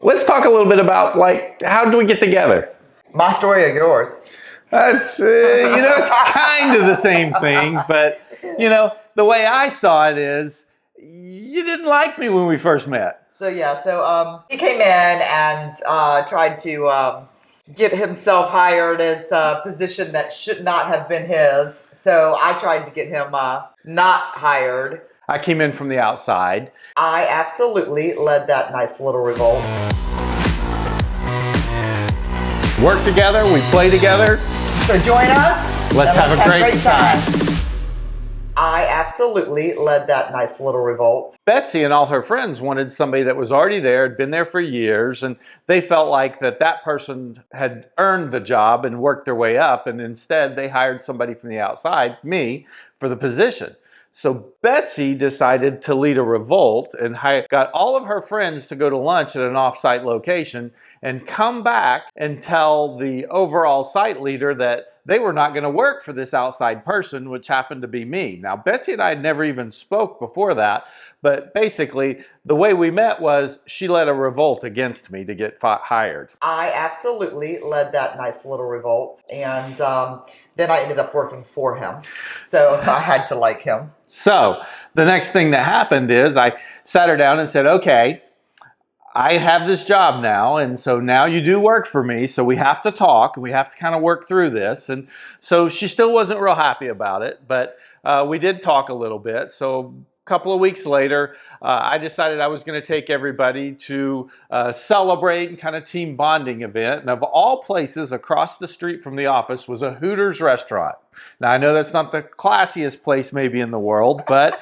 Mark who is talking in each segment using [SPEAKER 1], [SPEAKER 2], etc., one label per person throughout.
[SPEAKER 1] Let's talk a little bit about, like, how do we get together?
[SPEAKER 2] My story or yours?
[SPEAKER 1] It's, it's kind of the same thing, but, the way I saw it is, you didn't like me when we first met.
[SPEAKER 2] So he came in and tried to get himself hired as a position that should not have been his. So I tried to get him not hired.
[SPEAKER 1] I came in from the outside.
[SPEAKER 2] I absolutely led that nice little revolt.
[SPEAKER 1] Work together, we play together.
[SPEAKER 2] So join us.
[SPEAKER 1] Let's have a great time.
[SPEAKER 2] I absolutely led that nice little revolt.
[SPEAKER 1] Betsy and all her friends wanted somebody that was already there, had been there for years, and they felt like that person had earned the job and worked their way up, and instead they hired somebody from the outside, me, for the position. So Betsy decided to lead a revolt and got all of her friends to go to lunch at an off-site location and come back and tell the overall site leader that they were not going to work for this outside person, which happened to be me. Now, Betsy and I had never even spoke before that, but basically the way we met was she led a revolt against me to get hired.
[SPEAKER 2] I absolutely led that nice little revolt, and then I ended up working for him, so I had to like him.
[SPEAKER 1] So the next thing that happened is I sat her down and said, okay, I have this job now, and so now you do work for me, so we have to talk, we have to kind of work through this. And so she still wasn't real happy about it, but we did talk a little bit. So a couple of weeks later, I decided I was going to take everybody to celebrate and kind of team bonding event. And of all places, across the street from the office was a Hooters restaurant. Now, I know that's not the classiest place maybe in the world, but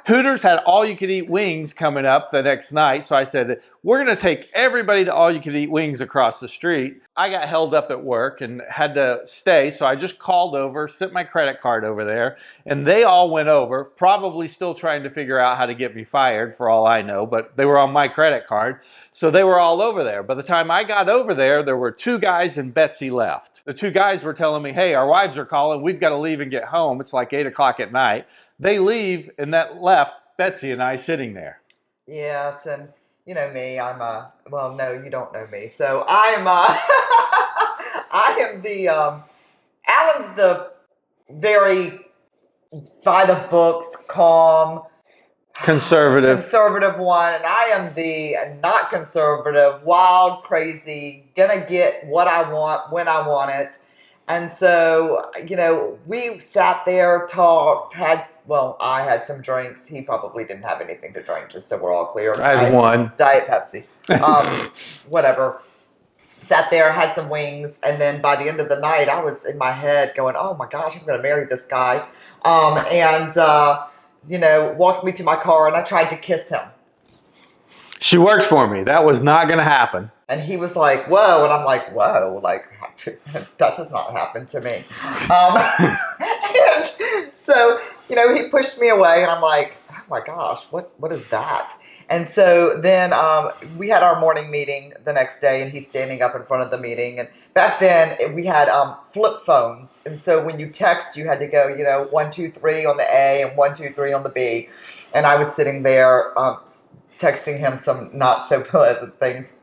[SPEAKER 1] Hooters had all-you-could-eat wings coming up the next night, so I said, we're going to take everybody to all-you-could-eat wings across the street. I got held up at work and had to stay, so I just called over, sent my credit card over there, and they all went over, probably still trying to figure out how to get me fired, for all I know, but they were on my credit card, so they were all over there. By the time I got over there, there were 2 guys and Betsy left. The 2 guys were telling me, hey, our wives are calling, we've got to leave and get home. It's like 8 o'clock at night. They leave, and that left Betsy and I sitting there.
[SPEAKER 2] Yes, and you know me, well, no, you don't know me. So I am Alan's the very by the books, calm,
[SPEAKER 1] conservative
[SPEAKER 2] one, and I am the not conservative, wild, crazy, gonna get what I want when I want it. And so, we sat there, talked, I had some drinks. He probably didn't have anything to drink, just so we're all clear.
[SPEAKER 1] I had one.
[SPEAKER 2] Diet Pepsi. Whatever. Sat there, had some wings, and then by the end of the night, I was in my head going, oh my gosh, I'm going to marry this guy. Walked me to my car, and I tried to kiss him.
[SPEAKER 1] She worked for me. That was not going to happen.
[SPEAKER 2] And he was like, whoa. And I'm like, whoa, like, that does not happen to me. And so, he pushed me away, and I'm like, oh my gosh, what is that? And so then we had our morning meeting the next day, and he's standing up in front of the meeting. And back then, we had flip phones. And so when you text, you had to go, 1, 2, 3 on the A and 1, 2, 3 on the B. And I was sitting there texting him some not so pleasant things.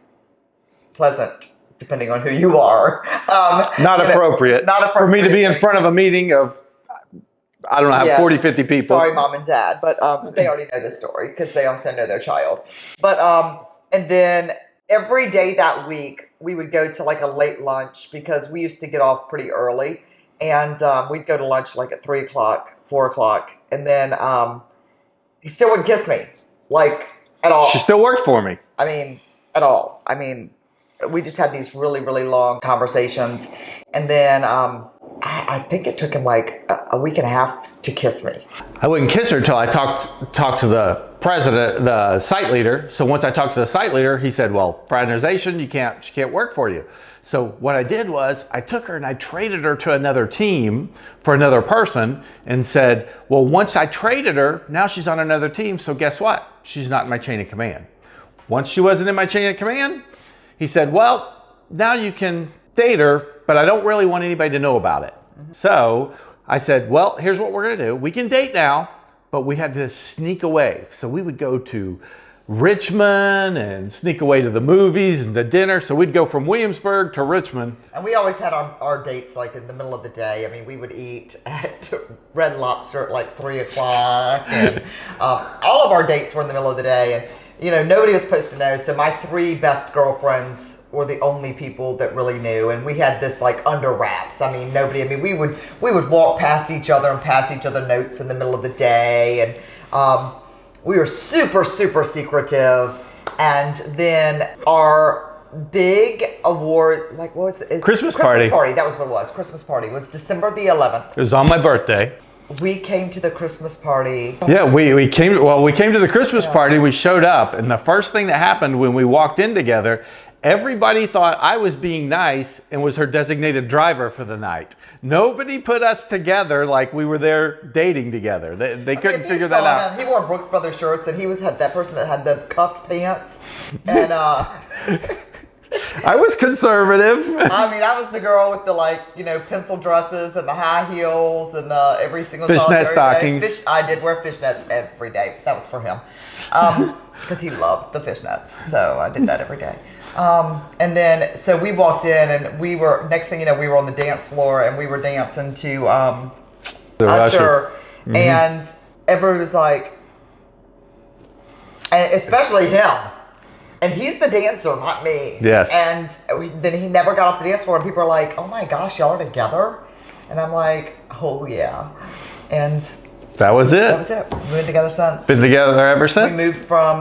[SPEAKER 2] Pleasant, depending on who you are.
[SPEAKER 1] Not appropriate.
[SPEAKER 2] Not appropriate.
[SPEAKER 1] For me to be in front of a meeting of, I don't know, have 40, 50 people.
[SPEAKER 2] Sorry, Mom and Dad, but they already know this story because they also know their child. But, and then every day that week, we would go to like a late lunch because we used to get off pretty early. And we'd go to lunch like at 3 o'clock, 4 o'clock. And then he still wouldn't kiss me, like at all.
[SPEAKER 1] She still worked for me.
[SPEAKER 2] I mean, at all. I mean, we just had these really, really long conversations. And then I think it took him like a week and a half to kiss me.
[SPEAKER 1] I wouldn't kiss her until I talked to the president, the site leader. So once I talked to the site leader, he said, well, fraternization, she can't work for you. So what I did was I took her and I traded her to another team for another person and said, well, once I traded her, now she's on another team. So guess what? She's not in my chain of command. Once she wasn't in my chain of command, he said, well, now you can date her, but I don't really want anybody to know about it. Mm-hmm. So I said, well, here's what we're going to do. We can date now, but we had to sneak away. So we would go to Richmond and sneak away to the movies and the dinner. So we'd go from Williamsburg to Richmond.
[SPEAKER 2] And we always had our dates like in the middle of the day. I mean, we would eat at Red Lobster at like 3 o'clock. And all of our dates were in the middle of the day. And, you know, nobody was supposed to know. So my 3 best girlfriends were the only people that really knew. And we had this like under wraps. I mean, we would walk past each other and pass each other notes in the middle of the day. And we were super, super secretive. And then our big award, like what was it?
[SPEAKER 1] Christmas party.
[SPEAKER 2] That was what it was. Christmas party was December the 11th.
[SPEAKER 1] It was on my birthday.
[SPEAKER 2] We came to the Christmas party.
[SPEAKER 1] Yeah, we came to the Christmas party. We showed up, and the first thing that happened when we walked in together, everybody thought I was being nice and was her designated driver for the night. Nobody put us together like we were there dating together. They couldn't figure that out.
[SPEAKER 2] He wore Brooks Brothers shirts, and he had that person that had the cuffed pants. And
[SPEAKER 1] I was conservative.
[SPEAKER 2] I mean, I was the girl with the pencil dresses and the high heels and the every single
[SPEAKER 1] fishnet stockings.
[SPEAKER 2] I did wear fishnets every day. That was for him, because he loved the fishnets. So I did that every day. And then so we walked in, and next thing you know, we were on the dance floor, and we were dancing to
[SPEAKER 1] the
[SPEAKER 2] Usher, and everybody was like, and especially him. And he's the dancer, not me.
[SPEAKER 1] Yes.
[SPEAKER 2] And then he never got off the dance floor, and people are like, "Oh my gosh, y'all are together?" And I'm like, "Oh yeah." And
[SPEAKER 1] that was it.
[SPEAKER 2] That was it. We've been together since.
[SPEAKER 1] Been together ever since.
[SPEAKER 2] We moved from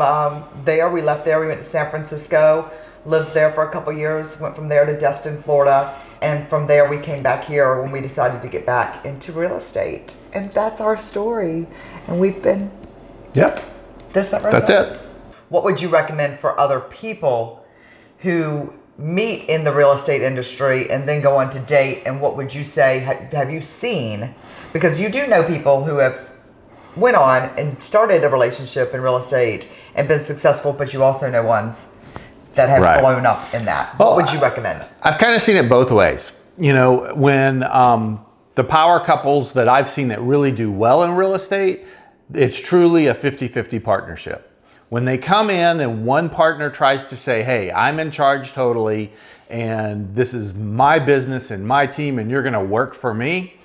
[SPEAKER 2] there. We left there. We went to San Francisco. Lived there for a couple years. Went from there to Destin, Florida. And from there, we came back here when we decided to get back into real estate. And that's our story. And we've been.
[SPEAKER 1] Yep.
[SPEAKER 2] That's
[SPEAKER 1] it.
[SPEAKER 2] What would you recommend for other people who meet in the real estate industry and then go on to date? And what would you say have you seen? Because you do know people who have went on and started a relationship in real estate and been successful, but you also know ones that have blown up in that. What would you recommend? I've
[SPEAKER 1] kind of seen it both ways. You know, when the power couples that I've seen that really do well in real estate, it's truly a 50-50 partnership. When they come in and one partner tries to say, "Hey, I'm in charge totally, and this is my business and my team, and you're going to work for me,"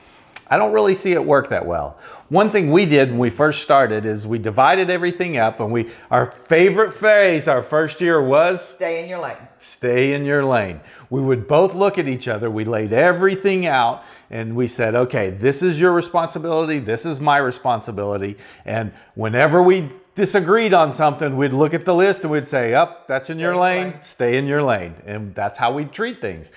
[SPEAKER 1] I don't really see it work that well. One thing we did when we first started is we divided everything up, and our favorite phrase our first year was
[SPEAKER 2] stay in your lane.
[SPEAKER 1] Stay in your lane. We would both look at each other. We laid everything out, and we said, "Okay, this is your responsibility. This is my responsibility." And whenever we disagreed on something, we'd look at the list and we'd say, that's in your lane, stay in your lane. And that's how we treat things.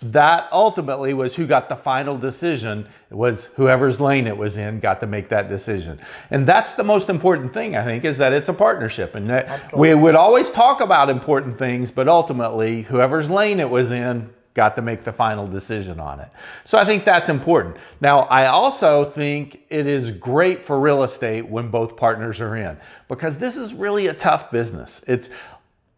[SPEAKER 1] That ultimately was who got the final decision. It was whoever's lane it was in got to make that decision. And that's the most important thing, I think, is that it's a partnership. And that we would always talk about important things, but ultimately whoever's lane it was in got to make the final decision on it. So I think that's important. Now, I also think it is great for real estate when both partners are in, because this is really a tough business. It's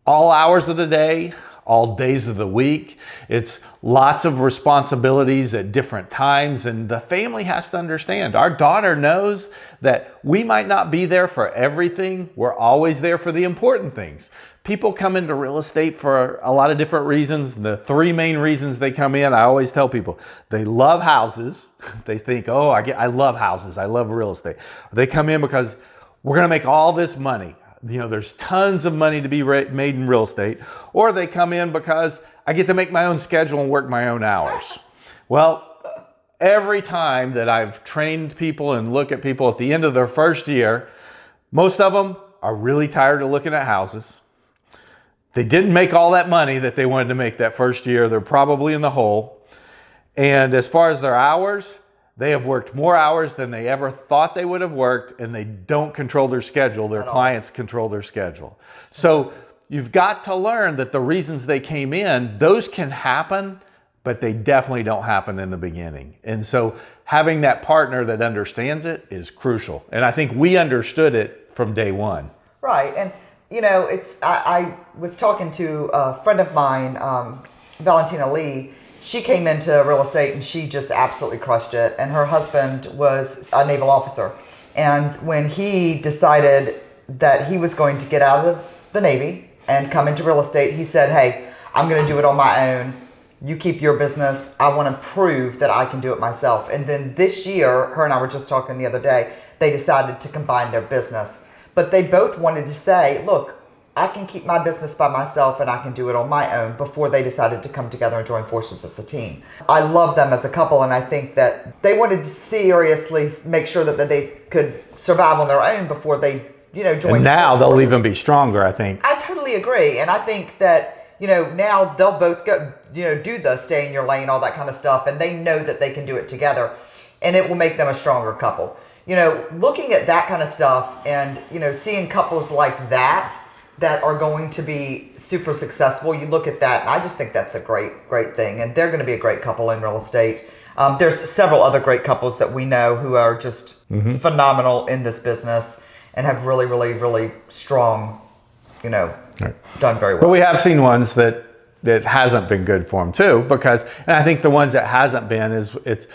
[SPEAKER 1] all hours of the day, all days of the week. It's lots of responsibilities at different times, and the family has to understand. Our daughter knows that we might not be there for everything. We're always there for the important things. People come into real estate for a lot of different reasons. The 3 main reasons they come in, I always tell people, they love houses. They think, I love houses. I love real estate. They come in because we're going to make all this money. You know, there's tons of money to be made in real estate. Or they come in because I get to make my own schedule and work my own hours. Well, every time that I've trained people and look at people at the end of their first year, most of them are really tired of looking at houses. They didn't make all that money that they wanted to make that first year. They're probably in the hole. And as far as their hours, they have worked more hours than they ever thought they would have worked, and they don't control their schedule. Their clients control their schedule. So you've got to learn that the reasons they came in, those can happen, but they definitely don't happen in the beginning. And so having that partner that understands it is crucial. And I think we understood it from day one.
[SPEAKER 2] Right. And you know, I was talking to a friend of mine, Valentina Lee. She came into real estate and she just absolutely crushed it. And her husband was a naval officer. And when he decided that he was going to get out of the Navy and come into real estate, he said, hey, I'm going to do it on my own. You keep your business. I want to prove that I can do it myself. And then this year, her and I were just talking the other day, they decided to combine their business. But they both wanted to say, look, I can keep my business by myself and I can do it on my own, before they decided to come together and join forces as a team. I love them as a couple, and I think that they wanted to seriously make sure that they could survive on their own before they, join.
[SPEAKER 1] And now they'll even be stronger, I think.
[SPEAKER 2] I totally agree. And I think that, now they'll both go, do the stay in your lane, all that kind of stuff, and they know that they can do it together, and it will make them a stronger couple. Looking at that kind of stuff and, seeing couples like that are going to be super successful, you look at that, and I just think that's a great thing. And they're going to be a great couple in real estate. There's several other great couples that we know who are just phenomenal in this business and have really, really, really strong, done very well.
[SPEAKER 1] But we have seen ones that hasn't been good for them too, and I think the ones that hasn't been it's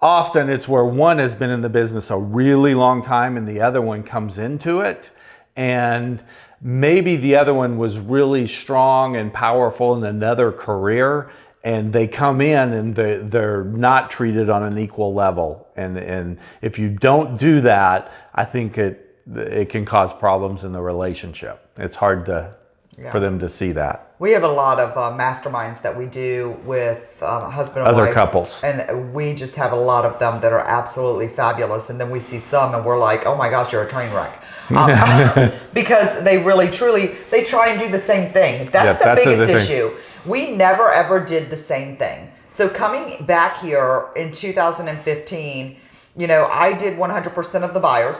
[SPEAKER 1] often where one has been in the business a really long time and the other one comes into it, and maybe the other one was really strong and powerful in another career, and they come in and they're not treated on an equal level. And if you don't do that, I think it can cause problems in the relationship. It's hard for them to see that.
[SPEAKER 2] We have a lot of masterminds that we do with husband and
[SPEAKER 1] other
[SPEAKER 2] wife,
[SPEAKER 1] couples,
[SPEAKER 2] and we just have a lot of them that are absolutely fabulous. And then we see some, and we're like, "Oh my gosh, you're a train wreck," because they really, truly, they try and do the same thing. That's the biggest issue. We never ever did the same thing. So coming back here in 2015, I did 100% of the buyers,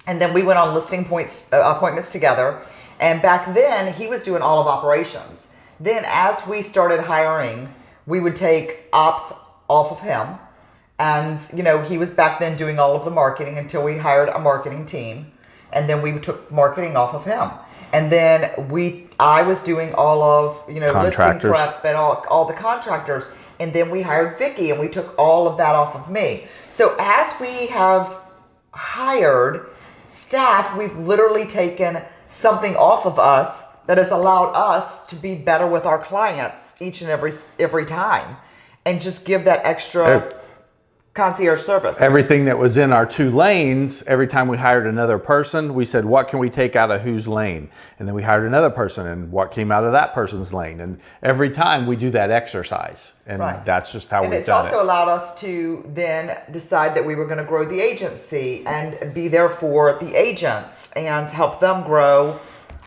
[SPEAKER 2] and then we went on listing appointments together. And back then, he was doing all of operations. Then as we started hiring, we would take ops off of him. And, he was back then doing all of the marketing until we hired a marketing team. And then we took marketing off of him. And then I was doing all of, listing prep and all the contractors. And then we hired Vicky, and we took all of that off of me. So as we have hired staff, we've literally taken something off of us that has allowed us to be better with our clients each and every time, and just give that extra concierge service.
[SPEAKER 1] Everything that was in our 2 lanes, every time we hired another person, we said, what can we take out of whose lane? And then we hired another person, and what came out of that person's lane? And every time we do that exercise, and that's just how we've done it.
[SPEAKER 2] And it's also allowed us to then decide that we were going to grow the agency and be there for the agents and help them grow.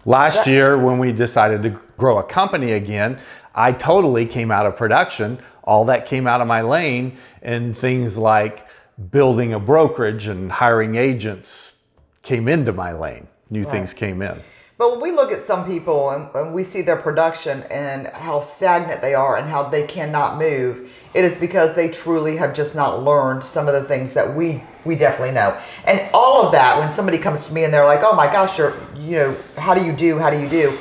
[SPEAKER 1] Last year, when we decided to grow a company again, I totally came out of production. All that came out of my lane, and things like building a brokerage and hiring agents came into my lane. New things came in.
[SPEAKER 2] But when we look at some people and we see their production and how stagnant they are and how they cannot move, it is because they truly have just not learned some of the things that we definitely know. And all of that, when somebody comes to me and they're like, oh my gosh, how do you do?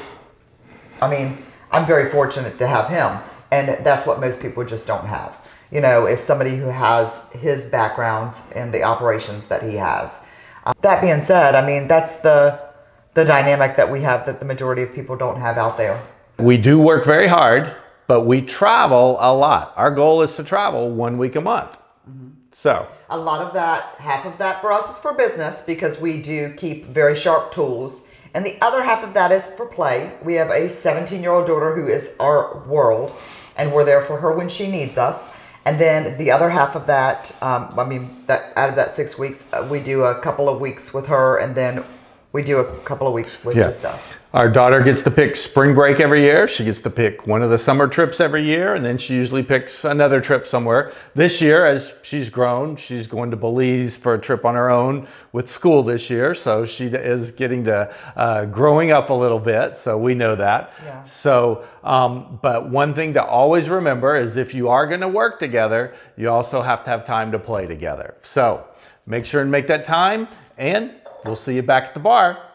[SPEAKER 2] I mean, I'm very fortunate to have him. And that's what most people just don't have, is somebody who has his background in the operations that he has. That being said, I mean, that's the dynamic that we have that the majority of people don't have out there.
[SPEAKER 1] We do work very hard, but we travel a lot. Our goal is to travel 1 week a month. So
[SPEAKER 2] a lot of that, half of that for us is for business, because we do keep very sharp tools. And the other half of that is for play. We have a 17-year-old daughter who is our world, and we're there for her when she needs us. And then the other half of that, out of that 6 weeks, we do a couple of weeks with her, and then we do a couple of weeks with just us.
[SPEAKER 1] Our daughter gets to pick spring break every year. She gets to pick one of the summer trips every year, and then she usually picks another trip somewhere. This year, as she's grown, she's going to Belize for a trip on her own with school this year. So she is getting to growing up a little bit. So we know that. Yeah. So, but one thing to always remember is if you are going to work together, you also have to have time to play together. So make sure and make that time, and we'll see you back at the bar.